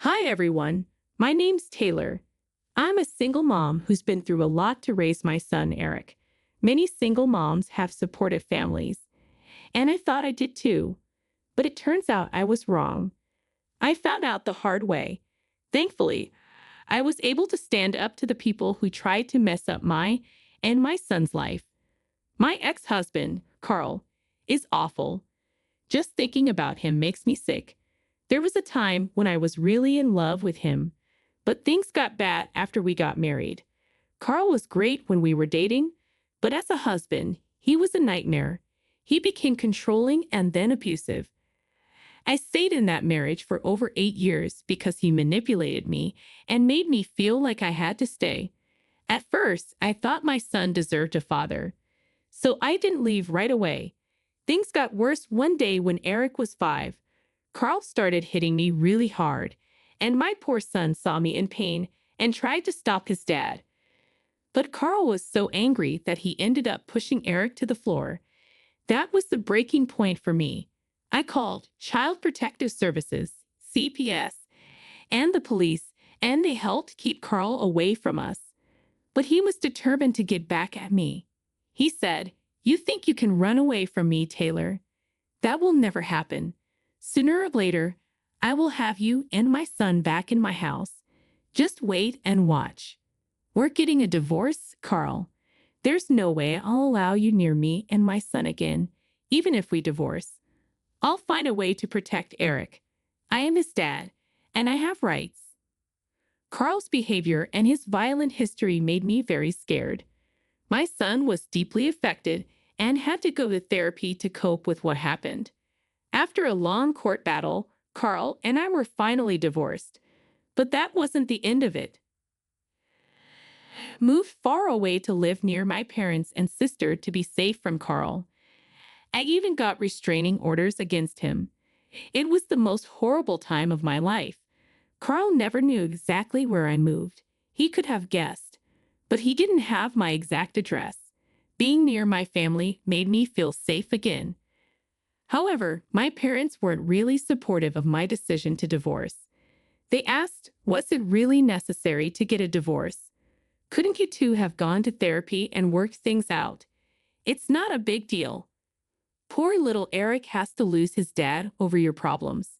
Hi, everyone. My name's Taylor. I'm a single mom who's been through a lot to raise my son, Eric. Many single moms have supportive families, and I thought I did too. But it turns out I was wrong. I found out the hard way. Thankfully, I was able to stand up to the people who tried to mess up my and my son's life. My ex-husband, Carl, is awful. Just thinking about him makes me sick. There was a time when I was really in love with him, but things got bad after we got married. Carl was great when we were dating, but as a husband, he was a nightmare. He became controlling and then abusive. I stayed in that marriage for over 8 years because he manipulated me and made me feel like I had to stay. At first, I thought my son deserved a father, so I didn't leave right away. Things got worse one day when Eric was 5. Carl started hitting me really hard, and my poor son saw me in pain and tried to stop his dad. But Carl was so angry that he ended up pushing Eric to the floor. That was the breaking point for me. I called Child Protective Services, CPS, and the police, and they helped keep Carl away from us. But he was determined to get back at me. He said, "You think you can run away from me, Taylor? That will never happen. Sooner or later, I will have you and my son back in my house. Just wait and watch. We're getting a divorce, Carl. There's no way I'll allow you near me and my son again, even if we divorce. I'll find a way to protect Eric. I am his dad, and I have rights." Carl's behavior and his violent history made me very scared. My son was deeply affected and had to go to therapy to cope with what happened. After a long court battle, Carl and I were finally divorced. But that wasn't the end of it. Moved far away to live near my parents and sister to be safe from Carl. I even got restraining orders against him. It was the most horrible time of my life. Carl never knew exactly where I moved. He could have guessed, but he didn't have my exact address. Being near my family made me feel safe again. However, my parents weren't really supportive of my decision to divorce. They asked, was it really necessary to get a divorce? Couldn't you two have gone to therapy and worked things out? It's not a big deal. Poor little Eric has to lose his dad over your problems.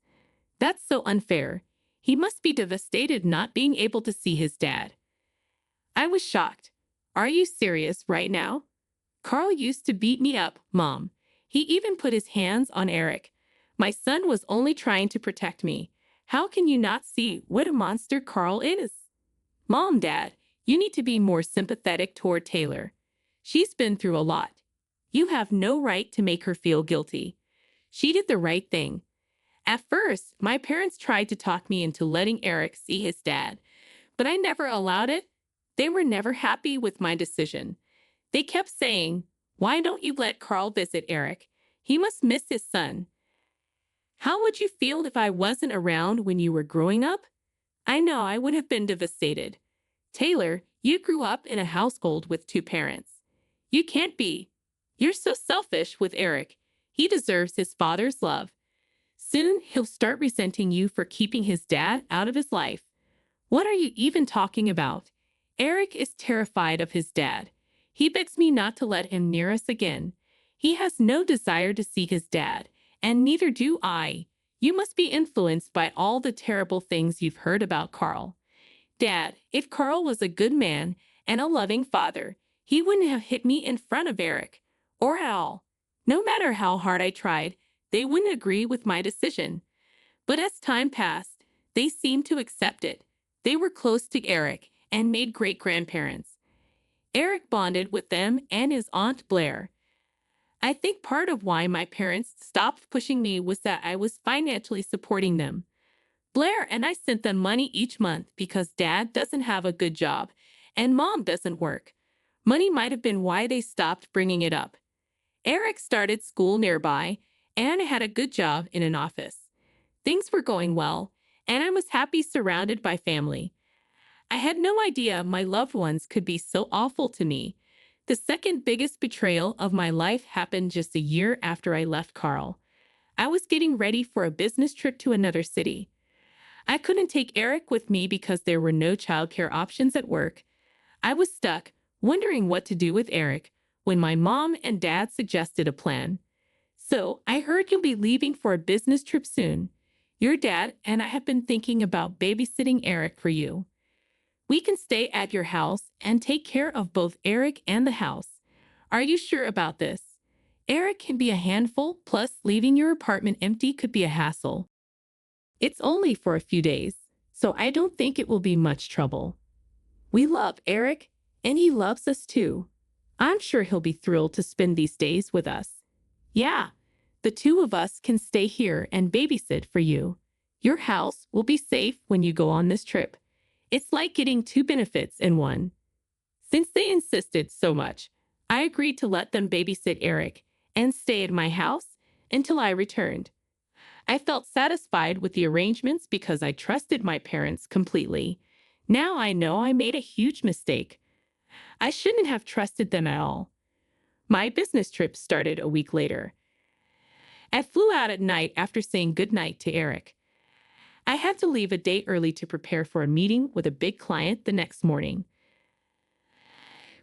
That's so unfair. He must be devastated not being able to see his dad. I was shocked. Are you serious right now? Carl used to beat me up, Mom. He even put his hands on Eric. My son was only trying to protect me. How can you not see what a monster Carl is? Mom, Dad, you need to be more sympathetic toward Taylor. She's been through a lot. You have no right to make her feel guilty. She did the right thing. At first, my parents tried to talk me into letting Eric see his dad, but I never allowed it. They were never happy with my decision. They kept saying, "Why don't you let Carl visit Eric? He must miss his son." How would you feel if I wasn't around when you were growing up? I know I would have been devastated. Taylor, you grew up in a household with 2 parents. You can't be. You're so selfish with Eric. He deserves his father's love. Soon he'll start resenting you for keeping his dad out of his life. What are you even talking about? Eric is terrified of his dad. He begs me not to let him near us again. He has no desire to see his dad, and neither do I. You must be influenced by all the terrible things you've heard about Carl. Dad, if Carl was a good man and a loving father, he wouldn't have hit me in front of Eric, or at all. No matter how hard I tried, they wouldn't agree with my decision. But as time passed, they seemed to accept it. They were close to Eric and made great-grandparents. Eric bonded with them and his Aunt Blair. I think part of why my parents stopped pushing me was that I was financially supporting them. Blair and I sent them money each month because Dad doesn't have a good job and Mom doesn't work. Money might have been why they stopped bringing it up. Eric started school nearby and had a good job in an office. Things were going well, and I was happy surrounded by family. I had no idea my loved ones could be so awful to me. The second biggest betrayal of my life happened just a year after I left Carl. I was getting ready for a business trip to another city. I couldn't take Eric with me because there were no childcare options at work. I was stuck, wondering what to do with Eric, when my mom and dad suggested a plan. So, I heard you'll be leaving for a business trip soon. Your dad and I have been thinking about babysitting Eric for you. We can stay at your house and take care of both Eric and the house. Are you sure about this? Eric can be a handful, plus leaving your apartment empty could be a hassle. It's only for a few days, so I don't think it will be much trouble. We love Eric, and he loves us too. I'm sure he'll be thrilled to spend these days with us. Yeah, the two of us can stay here and babysit for you. Your house will be safe when you go on this trip. It's like getting two benefits in one. Since they insisted so much, I agreed to let them babysit Eric and stay at my house until I returned. I felt satisfied with the arrangements because I trusted my parents completely. Now I know I made a huge mistake. I shouldn't have trusted them at all. My business trip started a week later. I flew out at night after saying goodnight to Eric. I had to leave a day early to prepare for a meeting with a big client the next morning.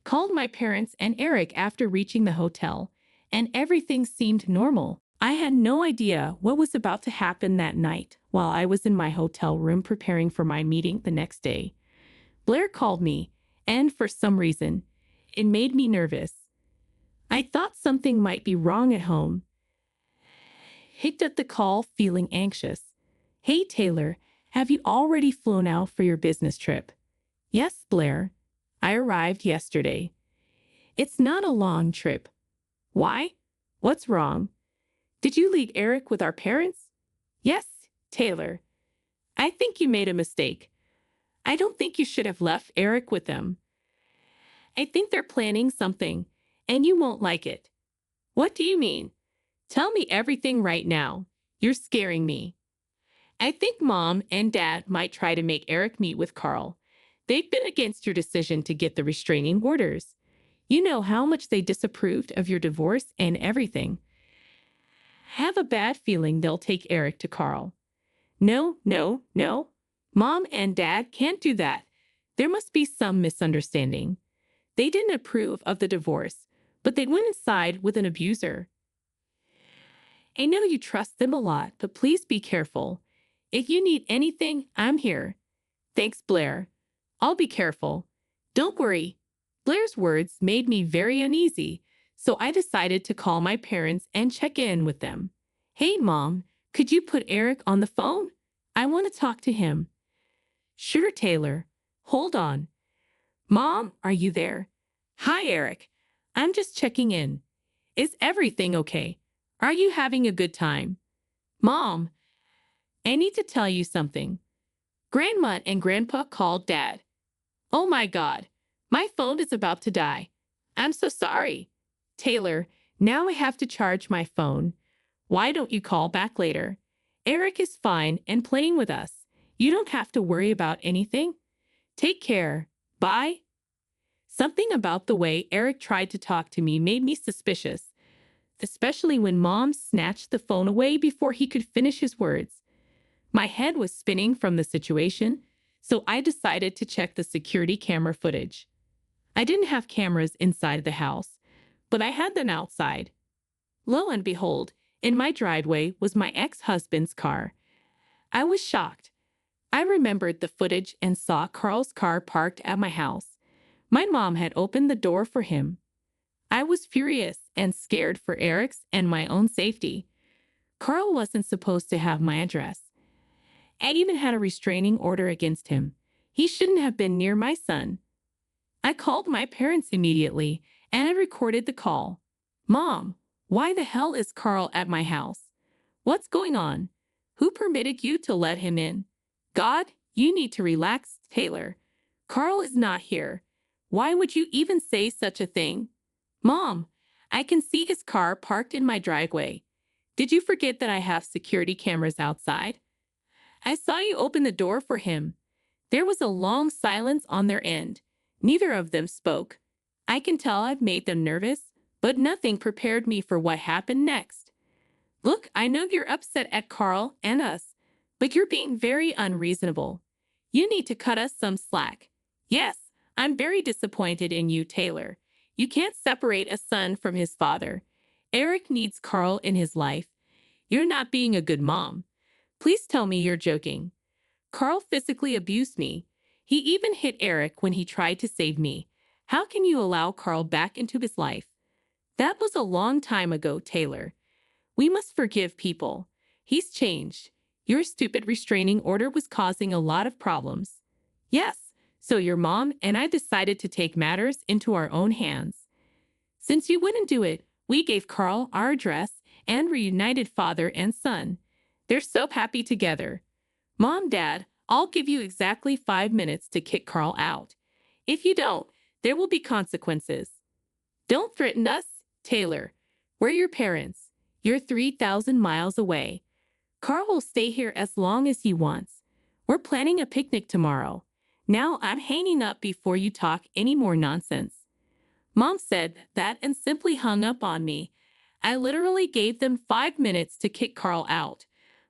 Called my parents and Eric after reaching the hotel, and everything seemed normal. I had no idea what was about to happen that night while I was in my hotel room preparing for my meeting the next day. Blair called me, and for some reason, it made me nervous. I thought something might be wrong at home. Picked up the call feeling anxious. Hey, Taylor, have you already flown out for your business trip? Yes, Blair. I arrived yesterday. It's not a long trip. Why? What's wrong? Did you leave Eric with our parents? Yes, Taylor. I think you made a mistake. I don't think you should have left Eric with them. I think they're planning something, and you won't like it. What do you mean? Tell me everything right now. You're scaring me. I think Mom and Dad might try to make Eric meet with Carl. They've been against your decision to get the restraining orders. You know how much they disapproved of your divorce and everything. I have a bad feeling they'll take Eric to Carl. No, no, no. Mom and Dad can't do that. There must be some misunderstanding. They didn't approve of the divorce, but they went inside with an abuser. I know you trust them a lot, but please be careful. If you need anything, I'm here. Thanks, Blair. I'll be careful. Don't worry. Blair's words made me very uneasy, so I decided to call my parents and check in with them. Hey, Mom, could you put Eric on the phone? I want to talk to him. Sure, Taylor. Hold on. Mom, are you there? Hi, Eric. I'm just checking in. Is everything okay? Are you having a good time? Mom, I need to tell you something. Grandma and Grandpa called Dad. Oh my God, my phone is about to die. I'm so sorry. Taylor, now I have to charge my phone. Why don't you call back later? Eric is fine and playing with us. You don't have to worry about anything. Take care. Bye. Something about the way Eric tried to talk to me made me suspicious, especially when Mom snatched the phone away before he could finish his words. My head was spinning from the situation, so I decided to check the security camera footage. I didn't have cameras inside the house, but I had them outside. Lo and behold, in my driveway was my ex-husband's car. I was shocked. I remembered the footage and saw Carl's car parked at my house. My mom had opened the door for him. I was furious and scared for Eric's and my own safety. Carl wasn't supposed to have my address. I even had a restraining order against him. He shouldn't have been near my son. I called my parents immediately, and I recorded the call. Mom, why the hell is Carl at my house? What's going on? Who permitted you to let him in? God, you need to relax, Taylor. Carl is not here. Why would you even say such a thing? Mom, I can see his car parked in my driveway. Did you forget that I have security cameras outside? I saw you open the door for him. There was a long silence on their end. Neither of them spoke. I can tell I've made them nervous, but nothing prepared me for what happened next. Look, I know you're upset at Carl and us, But you're being very unreasonable. You need to cut us some slack. Yes, I'm very disappointed in you, Taylor. You can't separate a son from his father. Eric needs Carl in his life. You're not being a good mom. Please tell me you're joking. Carl physically abused me. He even hit Eric when he tried to save me. How can you allow Carl back into his life? That was a long time ago, Taylor. We must forgive people. He's changed. Your stupid restraining order was causing a lot of problems. Yes, so your mom and I decided to take matters into our own hands. Since you wouldn't do it, we gave Carl our address and reunited father and son. They're so happy together. Mom, Dad, I'll give you exactly 5 minutes to kick Carl out. If you don't, there will be consequences. Don't threaten us, Taylor. We're your parents. You're 3,000 miles away. Carl will stay here as long as he wants. We're planning a picnic tomorrow. Now I'm hanging up before you talk any more nonsense. Mom said that and simply hung up on me. I literally gave them 5 minutes to kick Carl out.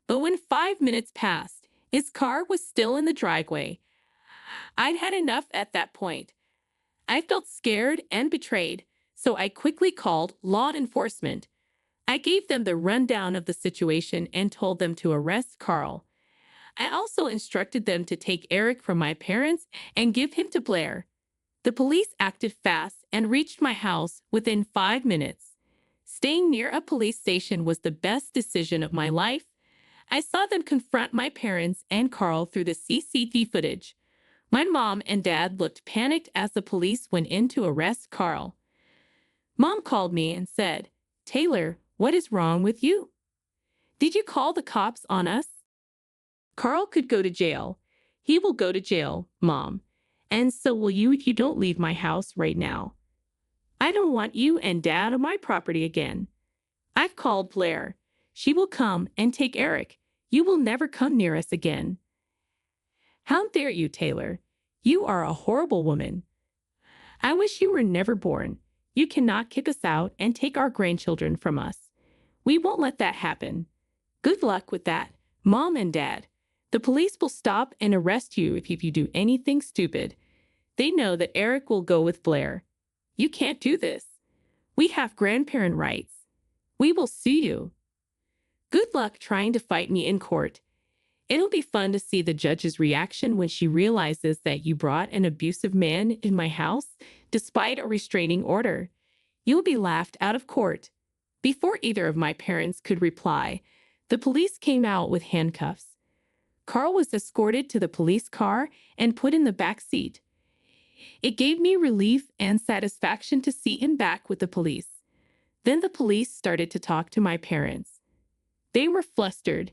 But when 5 minutes passed, his car was still in the driveway. I'd had enough at that point. I felt scared and betrayed, so I quickly called law enforcement. I gave them the rundown of the situation and told them to arrest Carl. I also instructed them to take Eric from my parents and give him to Blair. The police acted fast and reached my house within 5 minutes. Staying near a police station was the best decision of my life. I saw them confront my parents and Carl through the CCTV footage. My mom and dad looked panicked as the police went in to arrest Carl. Mom called me and said, "Taylor, what is wrong with you? Did you call the cops on us?" Carl could go to jail. He will go to jail, Mom. And so will you if you don't leave my house right now. I don't want you and Dad on my property again. I've called Blair. She will come and take Eric. You will never come near us again. How dare you, Taylor? You are a horrible woman. I wish you were never born. You cannot kick us out and take our grandchildren from us. We won't let that happen. Good luck with that, Mom and Dad. The police will stop and arrest you if you do anything stupid. They know that Eric will go with Blair. You can't do this. We have grandparent rights. We will sue you. Good luck trying to fight me in court. It'll be fun to see the judge's reaction when she realizes that you brought an abusive man in my house despite a restraining order. You'll be laughed out of court. Before either of my parents could reply, the police came out with handcuffs. Carl was escorted to the police car and put in the back seat. It gave me relief and satisfaction to see him back with the police. Then the police started to talk to my parents. They were flustered,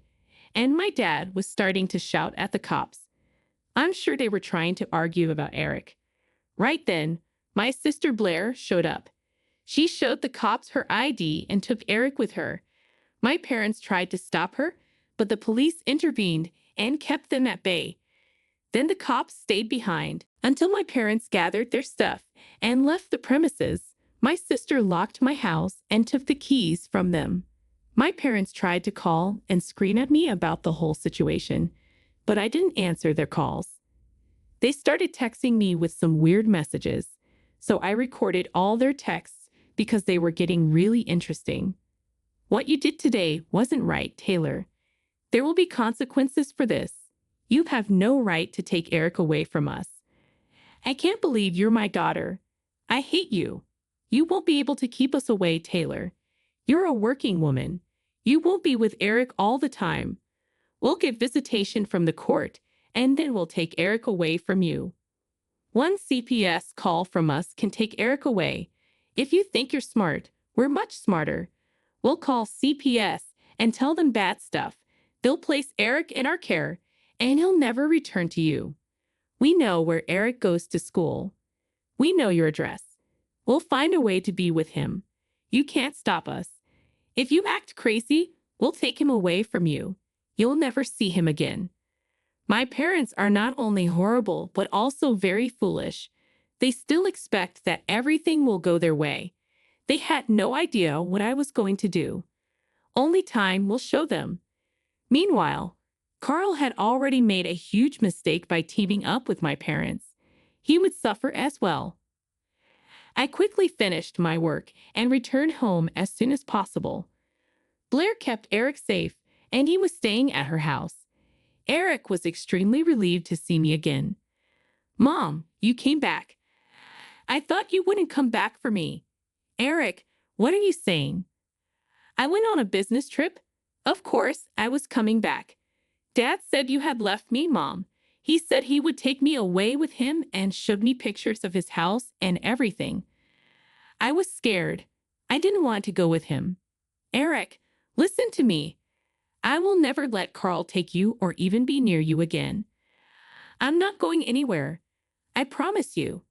and my dad was starting to shout at the cops. I'm sure they were trying to argue about Eric. Right then, my sister Blair showed up. She showed the cops her ID and took Eric with her. My parents tried to stop her, but the police intervened and kept them at bay. Then the cops stayed behind until my parents gathered their stuff and left the premises. My sister locked my house and took the keys from them. My parents tried to call and scream at me about the whole situation, but I didn't answer their calls. They started texting me with some weird messages, so I recorded all their texts because they were getting really interesting. What you did today wasn't right, Taylor. There will be consequences for this. You have no right to take Eric away from us. I can't believe you're my daughter. I hate you. You won't be able to keep us away, Taylor. You're a working woman. You won't be with Eric all the time. We'll get visitation from the court, and then we'll take Eric away from you. One CPS call from us can take Eric away. If you think you're smart, we're much smarter. We'll call CPS and tell them bad stuff. They'll place Eric in our care, and he'll never return to you. We know where Eric goes to school. We know your address. We'll find a way to be with him. You can't stop us. If you act crazy, we'll take him away from you. You'll never see him again. My parents are not only horrible, but also very foolish. They still expect that everything will go their way. They had no idea what I was going to do. Only time will show them. Meanwhile, Carl had already made a huge mistake by teaming up with my parents. He would suffer as well. I quickly finished my work and returned home as soon as possible. Blair kept Eric safe, and he was staying at her house. Eric was extremely relieved to see me again. Mom, you came back. I thought you wouldn't come back for me. Eric, what are you saying? I went on a business trip. Of course, I was coming back. Dad said you had left me, Mom. He said he would take me away with him and showed me pictures of his house and everything. I was scared. I didn't want to go with him. Eric, listen to me. I will never let Carl take you or even be near you again. I'm not going anywhere. I promise you.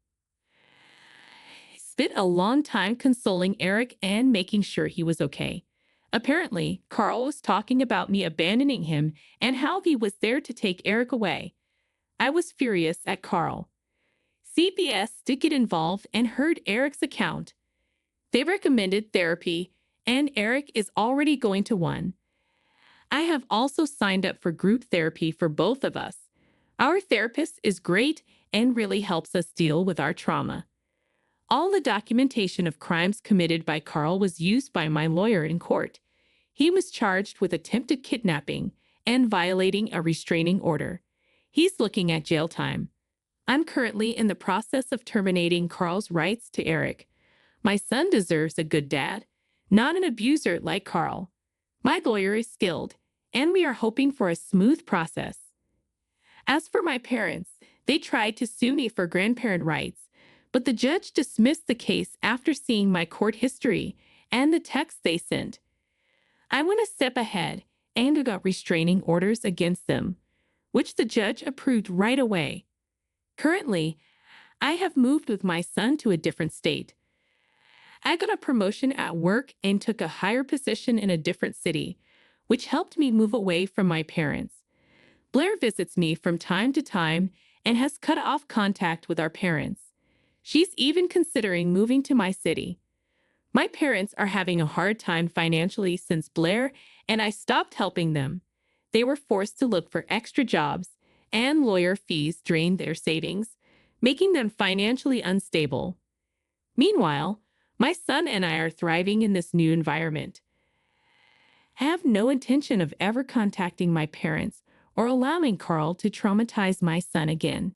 I spent a long time consoling Eric and making sure he was okay. Apparently, Carl was talking about me abandoning him and how he was there to take Eric away. I was furious at Carl. CPS did get involved and heard Eric's account. They recommended therapy, and Eric is already going to one. I have also signed up for group therapy for both of us. Our therapist is great and really helps us deal with our trauma. All the documentation of crimes committed by Carl was used by my lawyer in court. He was charged with attempted kidnapping and violating a restraining order. He's looking at jail time. I'm currently in the process of terminating Carl's rights to Eric. My son deserves a good dad, not an abuser like Carl. My lawyer is skilled, and we are hoping for a smooth process. As for my parents, they tried to sue me for grandparent rights, but the judge dismissed the case after seeing my court history and the texts they sent. I went a step ahead and got restraining orders against them, which the judge approved right away. Currently, I have moved with my son to a different state. I got a promotion at work and took a higher position in a different city, which helped me move away from my parents. Blair visits me from time to time and has cut off contact with our parents. She's even considering moving to my city. My parents are having a hard time financially since Blair and I stopped helping them. They were forced to look for extra jobs, and lawyer fees drained their savings, making them financially unstable. Meanwhile, my son and I are thriving in this new environment. I have no intention of ever contacting my parents or allowing Carl to traumatize my son again.